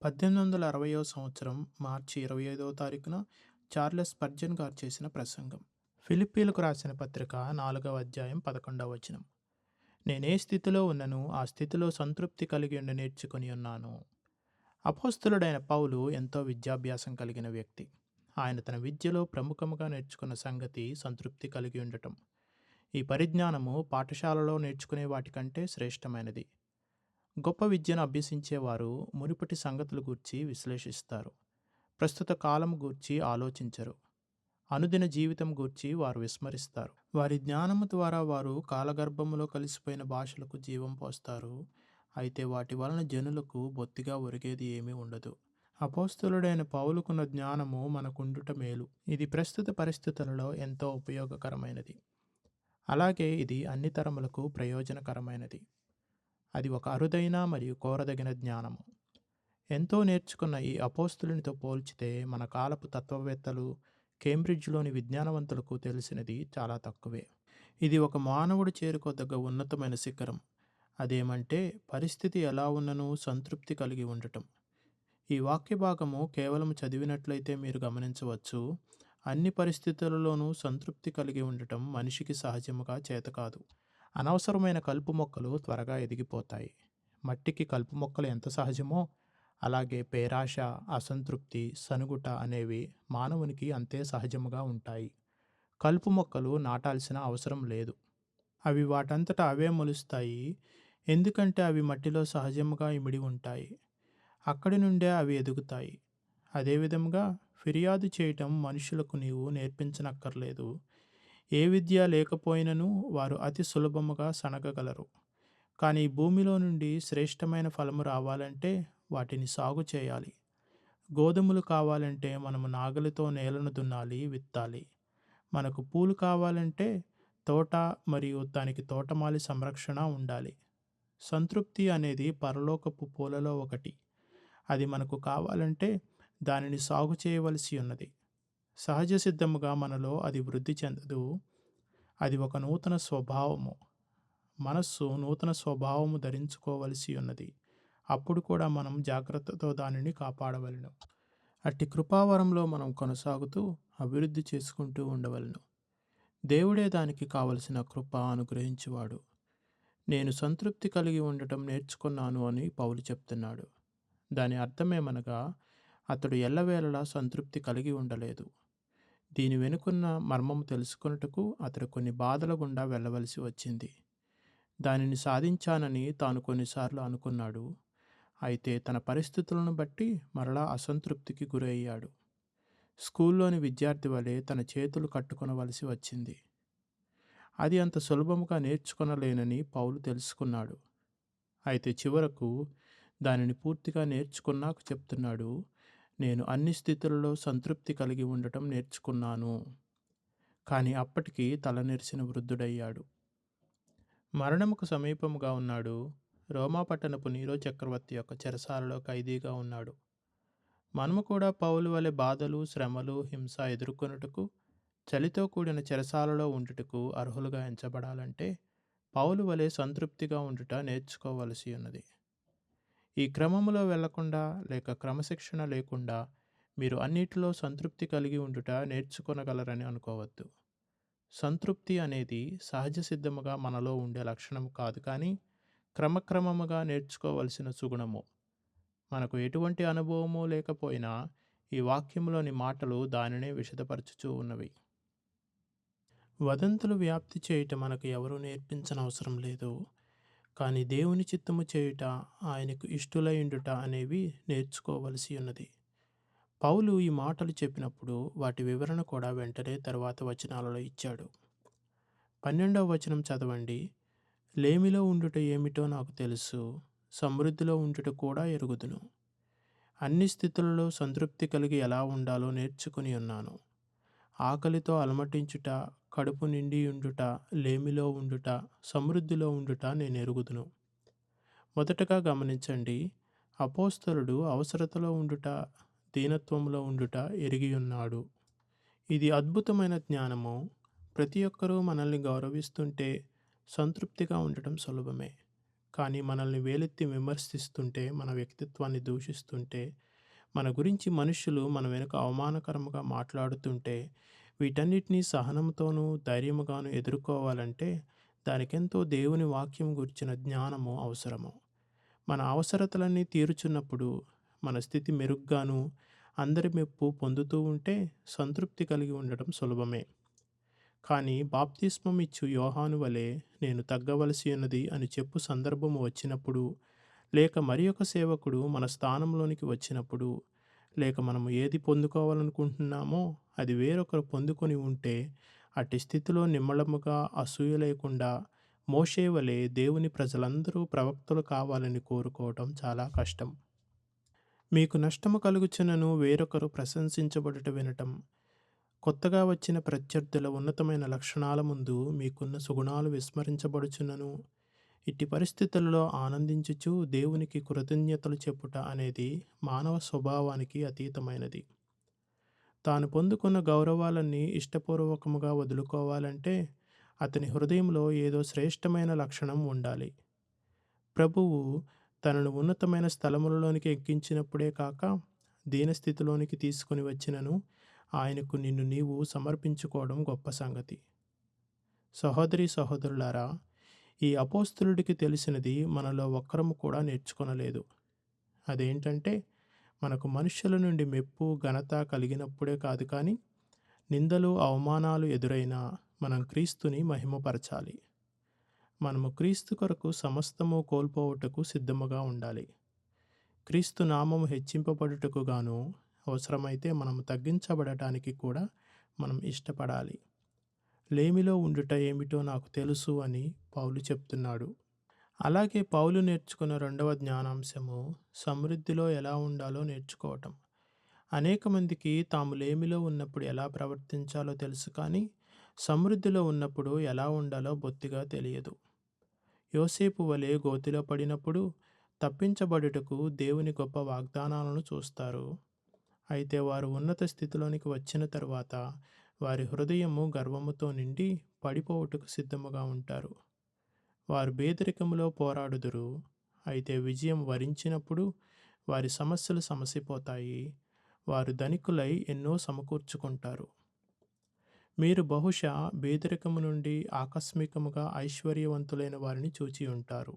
1860వ సంవత్సరం మార్చి 25వ తారీఖున Charles Spurgeon గారు చేసిన ప్రసంగం. ఫిలిప్పీలకు రాసిన పత్రిక 4వ అధ్యాయం 11వ వచనం. నేనే స్థితిలో ఉన్నను ఆ స్థితిలో సంతృప్తి కలిగి ఉండి నేర్చుకొని ఉన్నాను. అపోస్తలుడైన పౌలు ఎంతో విద్యాభ్యాసం కలిగిన వ్యక్తి. ఆయన తన విద్యలో ప్రముఖముగా నేర్చుకున్న సంగతి సంతృప్తి కలిగి ఉండటం. ఈ పరిజ్ఞానము పాఠశాలలో నేర్చుకునే వాటికంటే శ్రేష్టమైనది. గొప్ప విద్యను అభ్యసించేవారు మునుపటి సంగతుల గూర్చి విశ్లేషిస్తారు. ప్రస్తుత కాలం గూర్చి ఆలోచించరు. అనుదిన జీవితం గూర్చి వారు విస్మరిస్తారు. వారి జ్ఞానము ద్వారా వారు కాలగర్భములో కలిసిపోయిన భాషలకు జీవం పోస్తారు. అయితే వాటి వలన జనులకు బొత్తిగా ఒరిగేది ఏమీ ఉండదు. అపోస్తలుడైన పౌలుకున్న జ్ఞానము మనకుండుట మేలు. ఇది ప్రస్తుత పరిస్థితులలో ఎంతో ఉపయోగకరమైనది. అలాగే ఇది అన్ని తరములకు ప్రయోజనకరమైనది. అది ఒక అరుదైన మరియు కోరదగిన జ్ఞానము. ఎంతో నేర్చుకున్న ఈ అపోస్తులునితో పోల్చితే మన కాలపు తత్వవేత్తలు, కేంబ్రిడ్జ్లోని విజ్ఞానవంతులకు తెలిసినది చాలా తక్కువే. ఇది ఒక మానవుడు చేరుకోదగ్గ ఉన్నతమైన శిఖరం. అదేమంటే పరిస్థితి ఎలా ఉన్ననూ సంతృప్తి కలిగి ఉండటం. ఈ వాక్య భాగము కేవలం చదివినట్లయితే మీరు గమనించవచ్చు. అన్ని పరిస్థితులలోనూ సంతృప్తి కలిగి ఉండటం మనిషికి సహజముగా చేతకాదు. అనవసరమైన కలుపు మొక్కలు త్వరగా ఎదిగిపోతాయి. మట్టికి కలుపు మొక్కలు ఎంత సహజమో అలాగే పేరాశ, అసంతృప్తి, సనుగుట అనేవి మానవునికి అంతే సహజముగా ఉంటాయి. కలుపు మొక్కలు నాటాల్సిన అవసరం లేదు. అవి వాటంతట అవే మొలుస్తాయి. ఎందుకంటే అవి మట్టిలో సహజముగా ఇమిడి ఉంటాయి. అక్కడి నుండే అవి ఎదుగుతాయి. అదేవిధముగా ఫిర్యాదు చేయటం మనుషులకు నీవు నేర్పించనక్కర్లేదు. ఏ విద్య లేకపోయినను వారు అతి సులభముగా సనగగలరు. కానీ భూమిలో నుండి శ్రేష్టమైన ఫలము రావాలంటే వాటిని సాగు చేయాలి. గోధుమలు కావాలంటే మనము నాగలితో నేలను దున్నాలి, విత్తాలి. మనకు పూలు కావాలంటే తోట మరియు దానికి తోటమాలి సంరక్షణ ఉండాలి. సంతృప్తి అనేది పరలోకపు పూలలో ఒకటి. అది మనకు కావాలంటే దానిని సాగు చేయవలసి ఉన్నది. సహజ సిద్ధముగా మనలో అది వృద్ధి చెందదు. అది ఒక నూతన స్వభావము. మనస్సు నూతన స్వభావము ధరించుకోవలసి ఉన్నది. అప్పుడు కూడా మనం జాగ్రత్తతో దానిని కాపాడవలెను. అట్టి కృపావరంలో మనం కొనసాగుతూ అభివృద్ధి చేసుకుంటూ ఉండవలెను. దేవుడే దానికి కావలసిన కృప అనుగ్రహించువాడు. నేను సంతృప్తి కలిగి ఉండటం నేర్చుకున్నాను అని పౌలు చెప్తున్నాడు. దాని అర్థమేమనగా అతడు ఎల్లవేళలా సంతృప్తి కలిగి ఉండలేదు. దీని వెనుకున్న మర్మము తెలుసుకొనుటకు అతడు కొన్ని బాధల గుండా వెళ్ళవలసి వచ్చింది. దానిని సాధించానని తాను కొన్నిసార్లు అనుకున్నాడు. అయితే తన పరిస్థితులను బట్టి మరలా అసంతృప్తికి గురయ్యాడు. స్కూల్లోని విద్యార్థి వలె తన చేతులు కట్టుకొనవలసి వచ్చింది. అది అంత సులభముగా నేర్చుకొనలేనని పౌలు తెలుసుకున్నాడు. అయితే చివరకు దానిని పూర్తిగా నేర్చుకున్నాక చెప్తున్నాడు, నేను అన్ని స్థితులలో సంతృప్తి కలిగి ఉండటం నేర్చుకున్నాను. కానీ అప్పటికి తలనెరిసిన వృద్ధుడయ్యాడు. మరణముకు సమీపముగా ఉన్నాడు. రోమా పట్టణపు నీరో చక్రవర్తి యొక్క చెరసాలలో ఖైదీగా ఉన్నాడు. మనము కూడా పౌలు వలె బాధలు, శ్రమలు, హింస ఎదుర్కొనుటకు, చలితో కూడిన చెరసాలలో ఉండుటకు అర్హులుగా ఎంచబడాలంటే పౌలు వలె సంతృప్తిగా ఉండుట నేర్చుకోవలసి ఉన్నది. ఈ క్రమములో వెళ్లకుండా లేక క్రమశిక్షణ లేకుండా మీరు అన్నిటిలో సంతృప్తి కలిగి ఉండుట నేర్చుకొనగలరని అనుకోవద్దు. సంతృప్తి అనేది సహజ సిద్ధముగా మనలో ఉండే లక్షణము కాదు, కానీ క్రమక్రమముగా నేర్చుకోవలసిన సుగుణము. మనకు ఎటువంటి అనుభవము లేకపోయినా ఈ వాక్యములోని మాటలు దానినే విశదపరచుచూ ఉన్నవి. వదంతులు వ్యాప్తి చేయుట మనకు ఎవరూ నేర్పించనవసరం లేదు. కానీ దేవుని చిత్తము చేయుట, ఆయనకు ఇష్టులయుండుట అనేవి నేర్చుకోవలసి ఉన్నది. పౌలు ఈ మాటలు చెప్పినప్పుడు వాటి వివరణ కూడా వెంటనే తరువాత వచనాలలో ఇచ్చాడు. 12వ వచనం చదవండి. లేమిలో ఉండుట ఏమిటో నాకు తెలుసు, సమృద్ధిలో ఉండుట కూడా ఎరుగుదును. అన్ని స్థితులలో సంతృప్తి కలిగి ఎలా ఉండాలో నేర్చుకుని ఉన్నాను. ఆకలితో అలమటించుట, కడుపు నిండి ఉండుట, లేమిలో ఉండుట, సమృద్ధిలో ఉండుట నేను ఎరుగుదును. మొదటగా గమనించండి, అపోస్తలుడు అవసరతలో ఉండుట, దీనత్వంలో ఉండుట ఎరిగి ఉన్నాడు. ఇది అద్భుతమైన జ్ఞానము. ప్రతి ఒక్కరూ మనల్ని గౌరవిస్తుంటే సంతృప్తిగా ఉండటం సులభమే. కానీ మనల్ని వేలెత్తి విమర్శిస్తుంటే, మన వ్యక్తిత్వాన్ని దూషిస్తుంటే, మన గురించి మనుష్యులు మన వెనుక అవమానకరంగా మాట్లాడుతుంటే, వీటన్నిటినీ సహనంతోనూ, ధైర్యముగాను ఎదుర్కోవాలంటే, దానికెంతో దేవుని వాక్యం గురించిన జ్ఞానము అవసరము. మన అవసరతలన్నీ తీరుచున్నప్పుడు, మన స్థితి మెరుగ్గాను, అందరి మెప్పు పొందుతూ ఉంటే, సంతృప్తి కలిగి ఉండటం సులభమే. కానీ బాప్తిస్మం ఇచ్చు యోహాను వలె నేను తగ్గవలసి ఉన్నది అని చెప్పు సందర్భము వచ్చినప్పుడు, లేక మరి ఒక సేవకుడు మన స్థానంలోనికి వచ్చినప్పుడు, లేక మనము ఏది పొందుకోవాలనుకుంటున్నామో అది వేరొకరు పొందుకొని ఉంటే, అట్టి స్థితిలో నిమ్మళముగా అసూయ లేకుండా మోషే వలె దేవుని ప్రజలందరూ ప్రవక్తలు కావాలని కోరుకోవటం చాలా కష్టం. మీకు నష్టము కలుగుచున్నను వేరొకరు ప్రశంసించబడుట వినటం, కొత్తగా వచ్చిన ప్రత్యర్థుల ఉన్నతమైన లక్షణాల ముందు మీకున్న సుగుణాలు విస్మరించబడుచున్నను. ఇట్టి పరిస్థితులలో ఆనందించుచు దేవునికి కృతజ్ఞతలు చెప్పుట అనేది మానవ స్వభావానికి అతీతమైనది. తాను పొందుకున్న గౌరవాలన్నీ ఇష్టపూర్వకముగా వదులుకోవాలంటే అతని హృదయంలో ఏదో శ్రేష్టమైన లక్షణం ఉండాలి. ప్రభువు తనను ఉన్నతమైన స్థలములలోనికి ఎక్కించినప్పుడే కాక దీనస్థితిలోనికి తీసుకుని వచ్చినను ఆయనకు నిన్ను నీవు సమర్పించుకోవడం గొప్ప సంగతి. సహోదరి సహోదరులారా, ఈ అపోస్తలుడికి తెలిసినది మనలో ఒక్కరము కూడా నేర్చుకొనలేదు. అదేంటంటే, మనకు మనుష్యుల నుండి మెప్పు ఘనత కలిగినప్పుడే కాదు కానీ, నిందలు అవమానాలు ఎదురైనా మనం క్రీస్తుని మహిమపరచాలి. మనము క్రీస్తు కొరకు సమస్తము కోల్పోవుటకు సిద్ధముగా ఉండాలి. క్రీస్తు నామము హెచ్చింపబడుటకు గాను అవసరమైతే మనము తగ్గించబడటానికి కూడా మనం ఇష్టపడాలి. లేమిలో ఉండుట ఏమిటో నాకు తెలుసు అని పౌలు చెప్తున్నాడు. అలాగే పౌలు నేర్చుకున్న రెండవ జ్ఞానాంశము సమృద్ధిలో ఎలా ఉండాలో నేర్చుకోవటం. అనేక మందికి తాము లేమిలో ఉన్నప్పుడు ఎలా ప్రవర్తించాలో తెలుసు కానీ సమృద్ధిలో ఉన్నప్పుడు ఎలా ఉండాలో బొత్తిగా తెలియదు. యోసేపు వలె గోతిలో పడినప్పుడు తప్పించబడుటకు దేవుని గొప్ప వాగ్దానాలను చూస్తారు. అయితే వారు ఉన్నత స్థితిలోనికి వచ్చిన తరువాత వారి హృదయము గర్వముతో నిండి పడిపోవుటకు సిద్ధముగా ఉంటారు. వారు పేదరికములో పోరాడుదురు. అయితే విజయం వరించినప్పుడు వారి సమస్యలు సమసిపోతాయి. వారు ధనికులై ఎన్నో సమకూర్చుకుంటారు. మీరు బహుశా పేదరికము నుండి ఆకస్మికముగా ఐశ్వర్యవంతులైన వారిని చూచి ఉంటారు.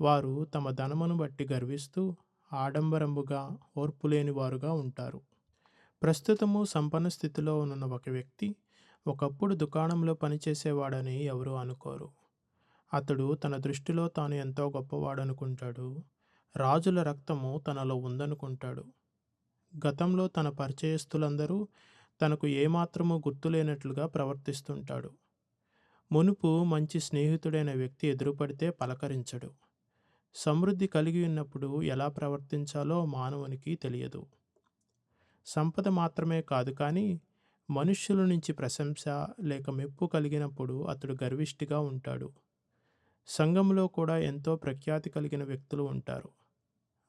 వారు తమ ధనమును బట్టి గర్విస్తూ ఆడంబరముగా ఓర్పులేని వారుగా ఉంటారు. ప్రస్తుతము సంపన్న స్థితిలో ఉన్న ఒక వ్యక్తి ఒకప్పుడు దుకాణంలో పనిచేసేవాడని ఎవరూ అనుకోరు. అతడు తన దృష్టిలో తాను ఎంతో గొప్పవాడనుకుంటాడు. రాజుల రక్తము తనలో ఉందనుకుంటాడు. గతంలో తన పరిచయస్తులందరూ తనకు ఏమాత్రమూ గుర్తులేనట్లుగా ప్రవర్తిస్తుంటాడు. మునుపు మంచి స్నేహితుడైన వ్యక్తి ఎదురుపడితే పలకరించడు. సమృద్ధి కలిగి ఉన్నప్పుడు ఎలా ప్రవర్తించాలో మానవునికి తెలియదు. సంపద మాత్రమే కాదు కానీ మనుష్యుల నుంచి ప్రశంస లేక మెప్పు కలిగినప్పుడు అతడు గర్విష్ఠిగా ఉంటాడు. సంఘంలో కూడా ఎంతో ప్రఖ్యాతి కలిగిన వ్యక్తులు ఉంటారు.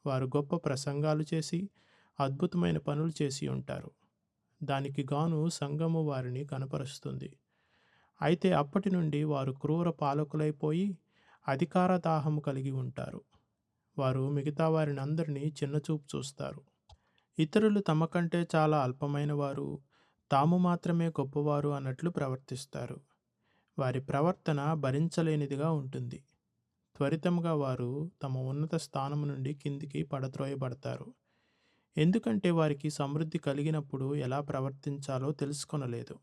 వారు గొప్ప ప్రసంగాలు చేసి అద్భుతమైన పనులు చేసి ఉంటారు. దానికి గాను సంఘము వారిని కనపరుస్తుంది. అయితే అప్పటి నుండి వారు క్రూర పాలకులైపోయి అధికార దాహము కలిగి ఉంటారు. వారు మిగతా వారిని అందరినీ చిన్నచూపు చూస్తారు. ఇతరులు తమ కంటే చాలా అల్పమైన వారు, తాము మాత్రమే గొప్పవారు అన్నట్లు ప్రవర్తిస్తారు. వారి ప్రవర్తన భరించలేనిదిగా ఉంటుంది. త్వరితముగా వారు తమ ఉన్నత స్థానము నుండి కిందికి పడద్రోయబడతారు. ఎందుకంటే వారికి సమృద్ధి కలిగినప్పుడు ఎలా ప్రవర్తించాలో తెలుసుకొనలేదు.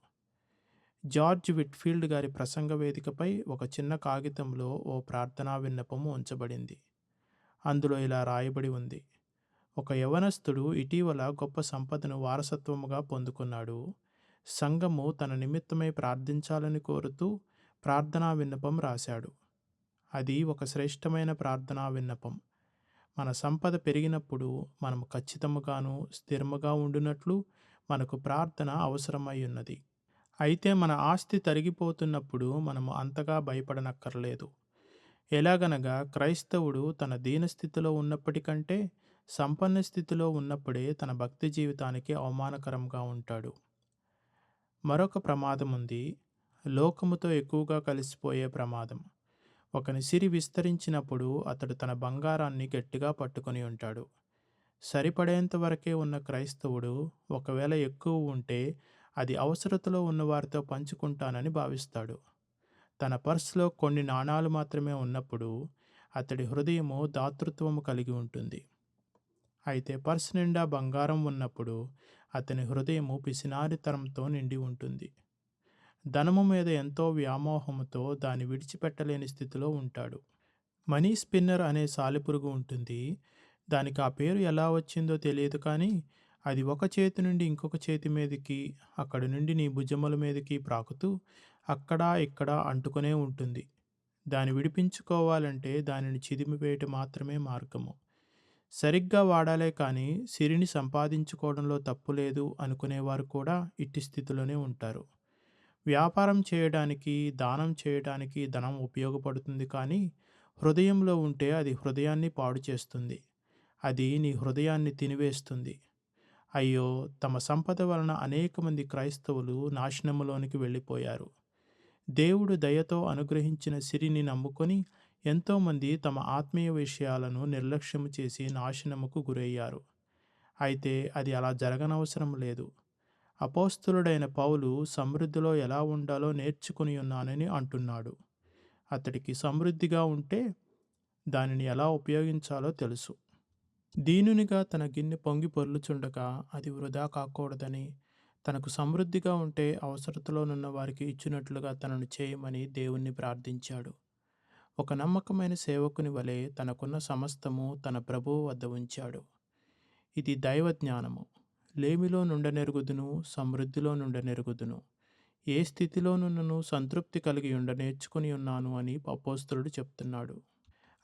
జార్జ్ విట్ఫీల్డ్ గారి ప్రసంగ వేదికపై ఒక చిన్న కాగితంలో ఓ ప్రార్థనా విన్నపము ఉంచబడింది. అందులో ఇలా రాయబడి ఉంది: ఒక యవనస్తుడు ఇటీవల గొప్ప సంపదను వారసత్వముగా పొందుకున్నాడు. సంఘము తన నిమిత్తమై ప్రార్థించాలని కోరుతూ ప్రార్థనా విన్నపం రాశాడు. అది ఒక శ్రేష్టమైన ప్రార్థనా విన్నపం. మన సంపద పెరిగినప్పుడు మనము ఖచ్చితముగాను స్థిరముగా ఉండునట్లు మనకు ప్రార్థన అవసరమై ఉన్నది. అయితే మన ఆస్తి తరిగిపోతున్నప్పుడు మనము అంతగా భయపడనక్కర్లేదు. ఎలాగనగా క్రైస్తవుడు తన దీనస్థితిలో ఉన్నప్పటికంటే సంపన్న స్థితిలో ఉన్నప్పుడే తన భక్తి జీవితానికి అవమానకరంగా ఉంటాడు. మరొక ప్రమాదం ఉంది. లోకముతో ఎక్కువగా కలిసిపోయే ప్రమాదం. ఒకని సిరి విస్తరించినప్పుడు అతడు తన బంగారాన్ని గట్టిగా పట్టుకొని ఉంటాడు. సరిపడేంత వరకే ఉన్న క్రైస్తవుడు ఒకవేళ ఎక్కువ ఉంటే అది అవసరతలో ఉన్నవారితో పంచుకుంటానని భావిస్తాడు. తన పర్సులో కొన్ని నాణాలు మాత్రమే ఉన్నప్పుడు అతడి హృదయము దాతృత్వము కలిగి ఉంటుంది. అయితే పర్స్ నిండా బంగారం ఉన్నప్పుడు అతని హృదయము పిసినారితనంతో నిండి ఉంటుంది. ధనము మీద ఎంతో వ్యామోహముతో దాన్ని విడిచిపెట్టలేని స్థితిలో ఉంటాడు. మనీ స్పిన్నర్ అనే సాలెపురుగు ఉంటుంది. దానికి ఆ పేరు ఎలా వచ్చిందో తెలియదు కానీ అది ఒక చేతి నుండి ఇంకొక చేతి మీదకి, అక్కడి నుండి నీ భుజముల మీదకి ప్రాకుతూ అక్కడా ఇక్కడా అంటుకునే ఉంటుంది. దాన్ని విడిపించుకోవాలంటే దానిని చిదిమివేయటం మాత్రమే మార్గము. సరిగ్గా వాడాలే కానీ సిరిని సంపాదించుకోవడంలో తప్పు లేదు అనుకునేవారు కూడా ఇట్టి స్థితిలోనే ఉంటారు. వ్యాపారం చేయడానికి, దానం చేయడానికి ధనం ఉపయోగపడుతుంది కానీ హృదయంలో ఉంటే అది హృదయాన్ని పాడు చేస్తుంది. అది నీ హృదయాన్ని తినివేస్తుంది. అయ్యో! తమ సంపద వలన అనేక మంది క్రైస్తవులు నాశనములోనికి వెళ్ళిపోయారు. దేవుడు దయతో అనుగ్రహించిన సిరిని నమ్ముకొని ఎంతోమంది తమ ఆత్మీయ విషయాలను నిర్లక్ష్యము చేసి నాశనముకు గురయ్యారు. అయితే అది అలా జరగనవసరం లేదు. అపోస్తలుడైన పౌలు సమృద్ధిలో ఎలా ఉండాలో నేర్చుకుని ఉన్నానని అంటున్నాడు. అతడికి సమృద్ధిగా ఉంటే దానిని ఎలా ఉపయోగించాలో తెలుసు. దీనునిగా తన గిన్నె పొంగి పొర్లుచుండగా అది వృధా కాకూడదని, తనకు సమృద్ధిగా ఉంటే అవసరతలోనున్న వారికి ఇచ్చినట్లుగా తనను చేయమని దేవుణ్ణి ప్రార్థించాడు. ఒక నమ్మకమైన సేవకుని వలె తనకున్న సమస్తము తన ప్రభువు వద్ద ఉంచాడు. ఇది దైవ జ్ఞానము. లేమిలో నుండనెరుగుదును, సమృద్ధిలో నుండనెరుగుదును. ఏ స్థితిలోనున్నను సంతృప్తి కలిగి నేర్చుకుని ఉన్నాను అని అపోస్తలుడు చెప్తున్నాడు.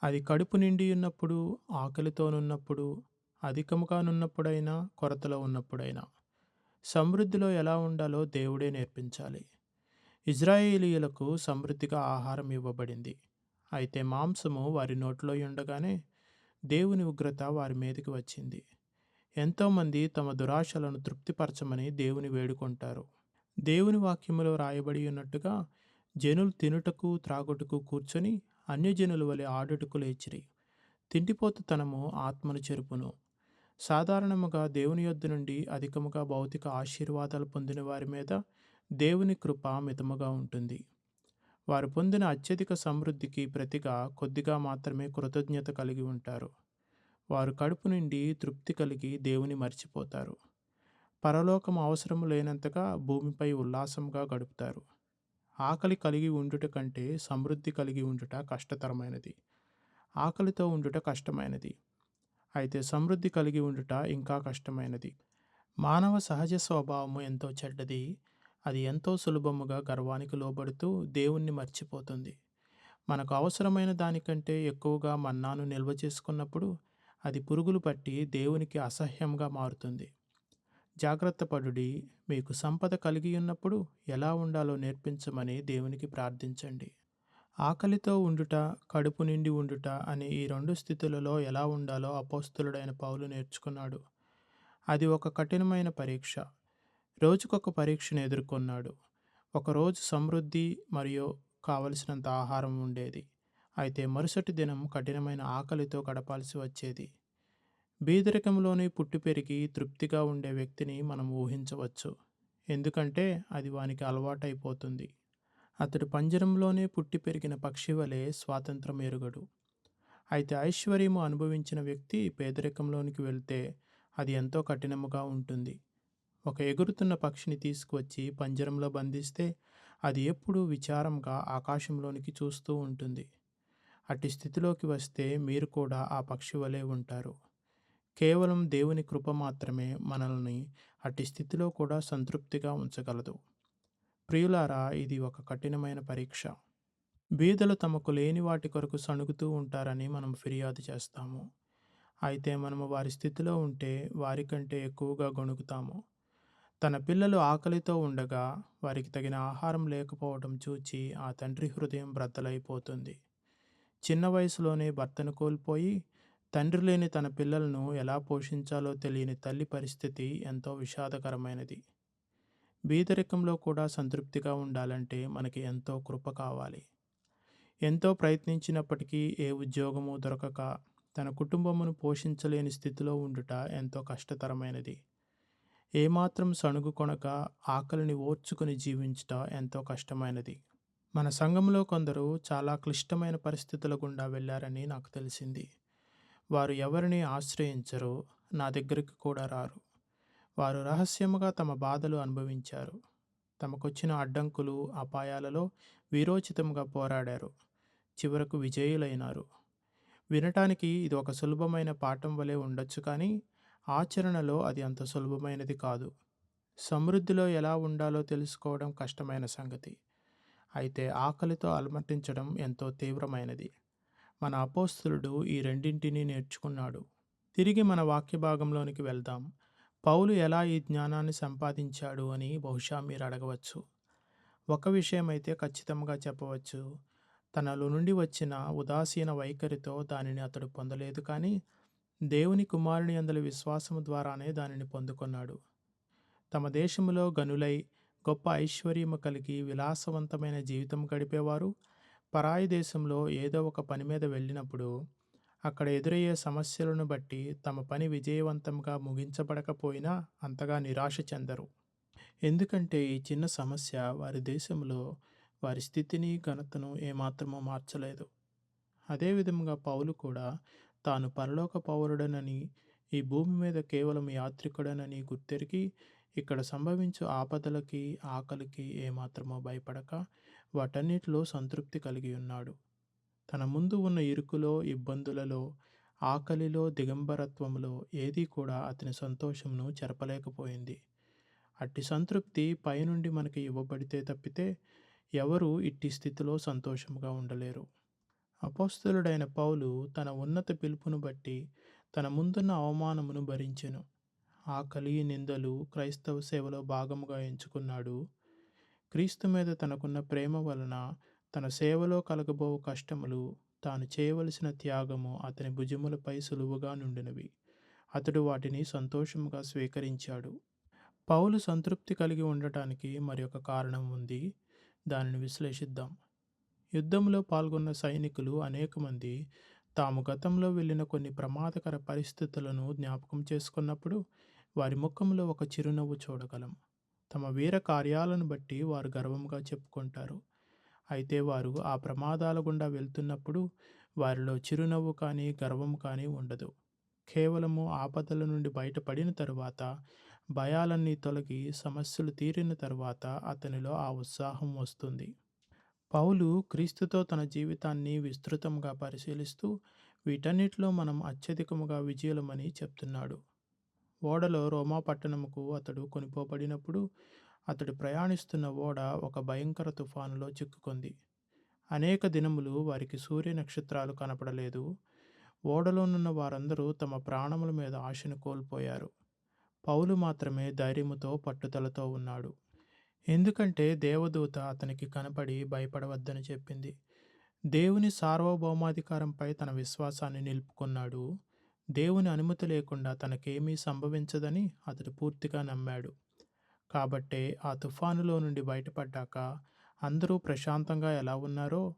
అది కడుపు నిండి ఉన్నప్పుడు, ఆకలితోనున్నప్పుడు, అధికముగానున్నప్పుడైనా, కొరతలో ఉన్నప్పుడైనా. సమృద్ధిలో ఎలా ఉండాలో దేవుడే నేర్పించాలి. ఇజ్రాయేలీయులకు సమృద్ధిగా ఆహారం ఇవ్వబడింది. అయితే మాంసము వారి నోట్లో ఉండగానే దేవుని ఉగ్రత వారి మీదకి వచ్చింది. ఎంతోమంది తమ దురాశలను తృప్తిపరచమని దేవుని వేడుకుంటారు. దేవుని వాక్యములో రాయబడి ఉన్నట్టుగా జనులు తినుటకు త్రాగుటకు కూర్చొని అన్యజనుల వలె ఆడుటకు లేచిరి. తిండిపోతుతనము ఆత్మను చెరుపును. సాధారణముగా దేవుని యొద్ద నుండి అధికముగా భౌతిక ఆశీర్వాదాలు పొందిన వారి మీద దేవుని కృప మితముగా ఉంటుంది. వారు పొందిన అత్యధిక సమృద్ధికి ప్రతిగా కొద్దిగా మాత్రమే కృతజ్ఞత కలిగి ఉంటారు. వారు కడుపు నిండి తృప్తి కలిగి దేవుని మర్చిపోతారు. పరలోకం అవసరం లేనంతగా భూమిపై ఉల్లాసంగా గడుపుతారు. ఆకలి కలిగి ఉండుట కంటే సమృద్ధి కలిగి ఉండుట కష్టతరమైనది. ఆకలితో ఉండుట కష్టమైనది. అయితే సమృద్ధి కలిగి ఉండుట ఇంకా కష్టమైనది. మానవ సహజ స్వభావము ఎంతో చెడ్డది. అది ఎంతో సులభముగా గర్వానికి లోబడుతూ దేవుణ్ణి మర్చిపోతుంది. మనకు అవసరమైన దానికంటే ఎక్కువగా మన్నాను నిల్వ చేసుకున్నప్పుడు అది పురుగులు పట్టి దేవునికి అసహ్యంగా మారుతుంది. జాగ్రత్త పడుడి. మీకు సంపద కలిగి ఉన్నప్పుడు ఎలా ఉండాలో నేర్పించమని దేవునికి ప్రార్థించండి. ఆకలితో ఉండుట, కడుపు నిండి ఉండుట అనే ఈ రెండు స్థితులలో ఎలా ఉండాలో అపోస్తలుడైన పౌలు నేర్చుకున్నాడు. అది ఒక కఠినమైన పరీక్ష. రోజుకొక పరీక్షను ఎదుర్కొన్నాడు. ఒకరోజు సమృద్ధి మరియు కావలసినంత ఆహారం ఉండేది. అయితే మరుసటి దినం కఠినమైన ఆకలితో గడపాల్సి వచ్చేది. బీదరికంలోనే పుట్టి పెరిగి తృప్తిగా ఉండే వ్యక్తిని మనం ఊహించవచ్చు. ఎందుకంటే అది వానికి అలవాటైపోతుంది. అతడు పంజరంలోనే పుట్టి పెరిగిన పక్షి వలె స్వాతంత్రం ఎరుగడు. అయితే ఐశ్వర్యము అనుభవించిన వ్యక్తి పేదరికంలోనికి వెళ్తే అది ఎంతో కఠినముగా ఉంటుంది. ఒక ఎగురుతున్న పక్షిని తీసుకువచ్చి పంజరంలో బంధిస్తే అది ఎప్పుడూ విచారంగా ఆకాశంలోనికి చూస్తూ ఉంటుంది. అట్టి స్థితిలోకి వస్తే మీరు కూడా ఆ పక్షి వలె ఉంటారు. కేవలం దేవుని కృప మాత్రమే మనల్ని అట్టి స్థితిలో కూడా సంతృప్తిగా ఉంచగలదు. ప్రియులారా, ఇది ఒక కఠినమైన పరీక్ష. బీదలు తమకు లేని వాటి కొరకు సణుగుతూ ఉంటారని మనం ఫిర్యాదు చేస్తాము. అయితే మనము వారి స్థితిలో ఉంటే వారికంటే ఎక్కువగా గొణుగుతాము. తన పిల్లలు ఆకలితో ఉండగా వారికి తగిన ఆహారం లేకపోవడం చూచి ఆ తండ్రి హృదయం బ్రద్దలైపోతుంది. చిన్న వయసులోనే భర్తను కోల్పోయి తండ్రి లేని తన పిల్లలను ఎలా పోషించాలో తెలియని తల్లి పరిస్థితి ఎంతో విషాదకరమైనది. బీదరికంలో కూడా సంతృప్తిగా ఉండాలంటే మనకి ఎంతో కృప కావాలి. ఎంతో ప్రయత్నించినప్పటికీ ఏ ఉద్యోగము దొరకక తన కుటుంబమును పోషించలేని స్థితిలో ఉండుట ఎంతో కష్టతరమైనది. ఏమాత్రం సణుగు కొనక ఆకలిని ఓర్చుకుని జీవించుట ఎంతో కష్టమైనది. మన సంఘంలో కొందరు చాలా క్లిష్టమైన పరిస్థితుల గుండా వెళ్ళారని నాకు తెలిసింది. వారు ఎవరిని ఆశ్రయించరు, నా దగ్గరికి కూడా రారు. వారు రహస్యముగా తమ బాధలు అనుభవించారు. తమకొచ్చిన అడ్డంకులు, అపాయాలలో వీరోచితంగా పోరాడారు. చివరకు విజయులైనారు. వినటానికి ఇది ఒక సులభమైన పాఠం వలె ఉండొచ్చు కానీ, ఆచరణలో అది అంత సులభమైనది కాదు. సమృద్ధిలో ఎలా ఉండాలో తెలుసుకోవడం కష్టమైన సంగతి. అయితే ఆకలితో అలమటించడం ఎంతో తీవ్రమైనది. మన అపోస్తలుడు ఈ రెండింటినీ నేర్చుకున్నాడు. తిరిగి మన వాక్య భాగంలోనికి వెళ్దాం. పౌలు ఎలా ఈ జ్ఞానాన్ని సంపాదించాడు అని బహుశా మీరు అడగవచ్చు. ఒక విషయమైతే ఖచ్చితంగా చెప్పవచ్చు. తనలో నుండి వచ్చిన ఉదాసీన వైఖరితో దానిని అతడు పొందలేదు కానీ, దేవుని కుమారుని యందలి విశ్వాసము ద్వారానే దానిని పొందుకొన్నాడు. తమ దేశములో గనులై గొప్ప ఐశ్వర్యము కలిగి విలాసవంతమైన జీవితం గడిపేవారు పరాయి దేశంలో ఏదో ఒక పని మీద వెళ్ళినప్పుడు అక్కడ ఎదురయ్యే సమస్యలను బట్టి తమ పని విజయవంతంగా ముగించబడకపోయినా అంతగా నిరాశ చెందరు. ఎందుకంటే ఈ చిన్న సమస్య వారి దేశంలో వారి స్థితిని ఘనతను ఏమాత్రమూ మార్చలేదు. అదేవిధంగా పౌలు కూడా తాను పరలోక పౌరుడనని, ఈ భూమి మీద కేవలం యాత్రికుడనని గుర్తెరిగి ఇక్కడ సంభవించు ఆపదలకి, ఆకలికి ఏమాత్రమో భయపడక వాటన్నిటిలో సంతృప్తి కలిగి ఉన్నాడు. తన ముందు ఉన్న ఇరుకులో, ఇబ్బందులలో, ఆకలిలో, దిగంబరత్వములో ఏదీ కూడా అతని సంతోషమును చెరపలేకపోయింది. అట్టి సంతృప్తి పైనుండి మనకి ఇవ్వబడితే తప్పితే ఎవరు ఇట్టి స్థితిలో సంతోషముగా ఉండలేరు. అపోస్తలుడైన పౌలు తన ఉన్నత పిలుపును బట్టి తన ముందున్న అవమానమును భరించెను. ఆకలి, నిందలు క్రైస్తవ సేవలో భాగముగా ఎంచుకున్నాడు. క్రీస్తు మీద తనకున్న ప్రేమ వలన తన సేవలో కలగబోవు కష్టములు, తాను చేయవలసిన త్యాగము అతని భుజములపై సులువుగా నుండినవి. అతడు వాటిని సంతోషముగా స్వీకరించాడు. పౌలు సంతృప్తి కలిగి ఉండటానికి మరి ఒక కారణం ఉంది. దానిని విశ్లేషిద్దాం. యుద్ధంలో పాల్గొన్న సైనికులు అనేక మంది తాము గతంలో వెళ్ళిన కొన్ని ప్రమాదకర పరిస్థితులను జ్ఞాపకం చేసుకున్నప్పుడు వారి ముఖంలో ఒక చిరునవ్వు చూడగలం. తమ వీర కార్యాలను బట్టి వారు గర్వంగా చెప్పుకుంటారు. అయితే వారు ఆ ప్రమాదాల గుండా వెళ్తున్నప్పుడు వారిలో చిరునవ్వు కానీ గర్వం కానీ ఉండదు. కేవలము ఆపదల నుండి బయటపడిన తరువాత, భయాలన్నీ తొలగి సమస్యలు తీరిన తరువాత అతనిలో ఆ ఉత్సాహం వస్తుంది. పౌలు క్రీస్తుతో తన జీవితాన్ని విస్తృతంగా పరిశీలిస్తూ వీటన్నిటిలో మనం అత్యధికముగా విజయులమని చెప్తున్నాడు. ఓడలో రోమా పట్టణముకు అతడు కొనిపోబడినప్పుడు అతడు ప్రయాణిస్తున్న ఓడ ఒక భయంకర తుఫానులో చిక్కుకుంది. అనేక దినములు వారికి సూర్య నక్షత్రాలు కనపడలేదు. ఓడలోనున్న వారందరూ తమ ప్రాణముల మీద ఆశను కోల్పోయారు. పౌలు మాత్రమే ధైర్యముతో పట్టుదలతో ఉన్నాడు. ఎందుకంటే దేవదూత అతనికి కనపడి భయపడవద్దని చెప్పింది. దేవుని సార్వభౌమాధికారంపై తన విశ్వాసాన్ని నిలుపుకున్నాడు. దేవుని అనుమతి లేకుండా తనకేమీ సంభవించదని అతడు పూర్తిగా నమ్మాడు. కాబట్టే ఆ తుఫానులో నుండి బయటపడ్డాక అందరూ ప్రశాంతంగా ఎలా ఉన్నారో,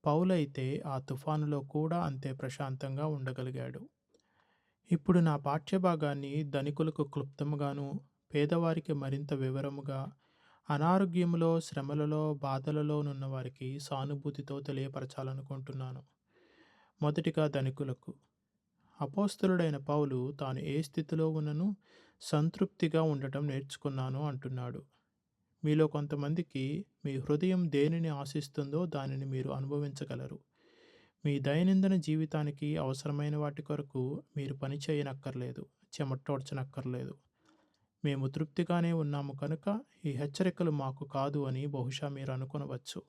పౌలైతే ఆ తుఫానులో కూడా అంతే ప్రశాంతంగా ఉండగలిగాడు. ఇప్పుడు నా పాఠ్యభాగాన్ని ధనికులకు క్లుప్తముగాను, పేదవారికి మరింత వివరముగా, అనారోగ్యములో, శ్రమలలో, బాధలలోనున్న వారికి సానుభూతితో తెలియపరచాలనుకుంటున్నాను. మొదటిగా ధనికులకు. అపోస్తలుడైన పౌలు తాను ఏ స్థితిలో ఉన్నను సంతృప్తిగా ఉండటం నేర్చుకున్నాను అంటున్నాడు. మీలో కొంతమందికి మీ హృదయం దేనిని ఆశిస్తుందో దానిని మీరు అనుభవించగలరు. మీ దైనందిన జీవితానికి అవసరమైన వాటి కొరకు మీరు పని చేయనక్కర్లేదు, చెమటోడ్చనక్కర్లేదు. మేము తృప్తిగానే ఉన్నాము కనుక ఈ హెచ్చరికలు మాకు కాదు అని బహుశా మీరు అనుకొనవచ్చు.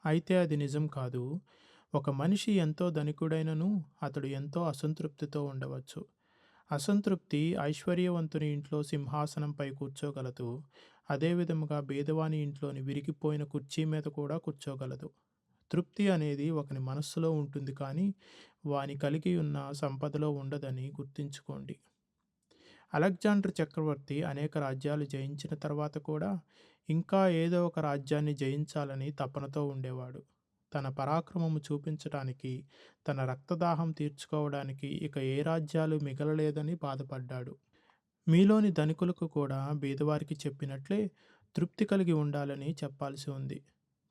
అయితే అది నిజం కాదు. ఒక మనిషి ఎంతో ధనికుడైనను అతడు ఎంతో అసంతృప్తితో ఉండవచ్చు. అసంతృప్తి ఐశ్వర్యవంతుని ఇంట్లో సింహాసనంపై కూర్చోగలదు. అదేవిధముగా బీదవాని ఇంట్లోని విరిగిపోయిన కుర్చీ మీద కూడా కూర్చోగలదు. తృప్తి అనేది ఒకని మనస్సులో ఉంటుంది కానీ వాని కలిగి ఉన్న సంపదలో ఉండదని గుర్తుంచుకోండి. అలెగ్జాండర్ చక్రవర్తి అనేక రాజ్యాలు జయించిన తర్వాత కూడా ఇంకా ఏదో ఒక రాజ్యాన్ని జయించాలని తపనతో ఉండేవాడు. తన పరాక్రమము చూపించటానికి, తన రక్తదాహం తీర్చుకోవడానికి ఇక ఏ రాజ్యాలు మిగలలేదని బాధపడ్డాడు. మీలోని ధనికులకు కూడా బీదవారికి చెప్పినట్లే తృప్తి కలిగి ఉండాలని చెప్పాల్సి ఉంది.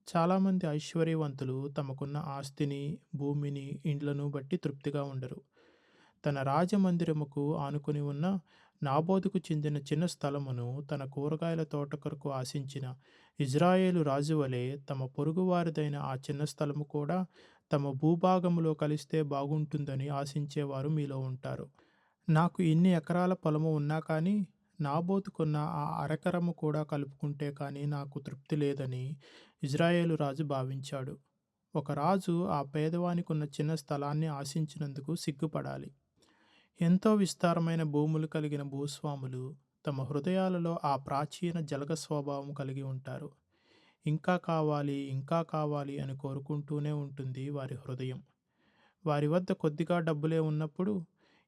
చాలామంది ఐశ్వర్యవంతులు తమకున్న ఆస్తిని, భూమిని, ఇండ్లను బట్టి తృప్తిగా ఉండరు. తన రాజమందిరముకు ఆనుకుని ఉన్న నాబోతుకు చెందిన చిన్న స్థలమును తన కూరగాయల తోట కొరకు ఆశించిన ఇజ్రాయేలు రాజు వలె తమ పొరుగువారిదైన ఆ చిన్న స్థలము కూడా తమ భూభాగములో కలిస్తే బాగుంటుందని ఆశించేవారు మీలో ఉంటారు. నాకు ఇన్ని ఎకరాల పొలము ఉన్నా కానీ నాబోతుకున్న ఆ అరెకరము కూడా కలుపుకుంటే కానీ నాకు తృప్తి లేదని ఇజ్రాయేలు రాజు భావించాడు. ఒక రాజు ఆ పేదవానికున్న చిన్న స్థలాన్ని ఆశించినందుకు సిగ్గుపడాలి. ఎంతో విస్తారమైన భూములు కలిగిన భూస్వాములు తమ హృదయాలలో ఆ ప్రాచీన జలగ స్వభావం కలిగి ఉంటారు. ఇంకా కావాలి, ఇంకా కావాలి అని కోరుకుంటూనే ఉంటుంది వారి హృదయం. వారి వద్ద కొద్దిగా డబ్బులే ఉన్నప్పుడు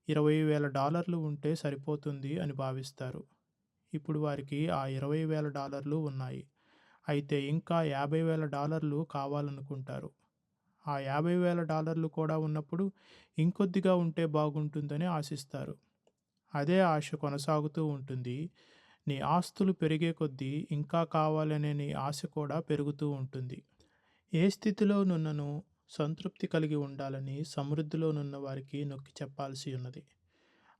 $20,000 ఉంటే సరిపోతుంది అని భావిస్తారు. ఇప్పుడు వారికి ఆ $20,000 ఉన్నాయి. అయితే ఇంకా $50,000 కావాలనుకుంటారు. ఆ $50,000 కూడా ఉన్నప్పుడు ఇంకొద్దిగా ఉంటే బాగుంటుందని ఆశిస్తారు. అదే ఆశ కొనసాగుతూ ఉంటుంది. నీ ఆస్తులు పెరిగే కొద్దీ ఇంకా కావాలనే నీ ఆశ కూడా పెరుగుతూ ఉంటుంది. ఏ స్థితిలోనున్నను సంతృప్తి కలిగి ఉండాలని సమృద్ధిలోనున్న వారికి నొక్కి చెప్పాల్సి ఉన్నది.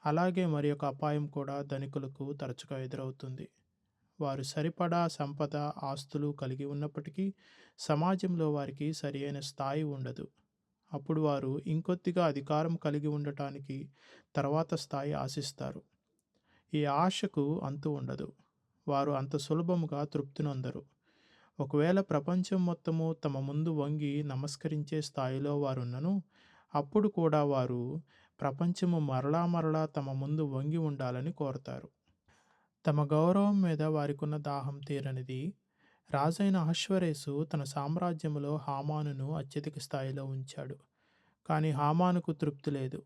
అలాగే మరి ఒక అపాయం కూడా ధనికులకు తరచుగా ఎదురవుతుంది. వారు సరిపడా సంపద, ఆస్తులు కలిగి ఉన్నప్పటికీ సమాజంలో వారికి సరియైన స్థాయి ఉండదు. అప్పుడు వారు ఇంకొద్దిగా అధికారం కలిగి ఉండటానికి తర్వాత స్థాయి ఆశిస్తారు. ఈ ఆశకు అంతు ఉండదు. వారు అంత సులభముగా తృప్తి నొందరు. ఒకవేళ ప్రపంచం మొత్తము తమ ముందు వంగి నమస్కరించే స్థాయిలో వారున్నను, అప్పుడు కూడా వారు ప్రపంచము మరలా మరలా తమ ముందు వంగి ఉండాలని కోరతారు. తమ గౌరవం మీద వారికున్న దాహం తీరనిది. రాజైన అహష్వేరోషు తన సామ్రాజ్యములో హామానును అత్యధిక స్థాయిలో ఉంచాడు. కానీ హామానుకు తృప్తి లేదు.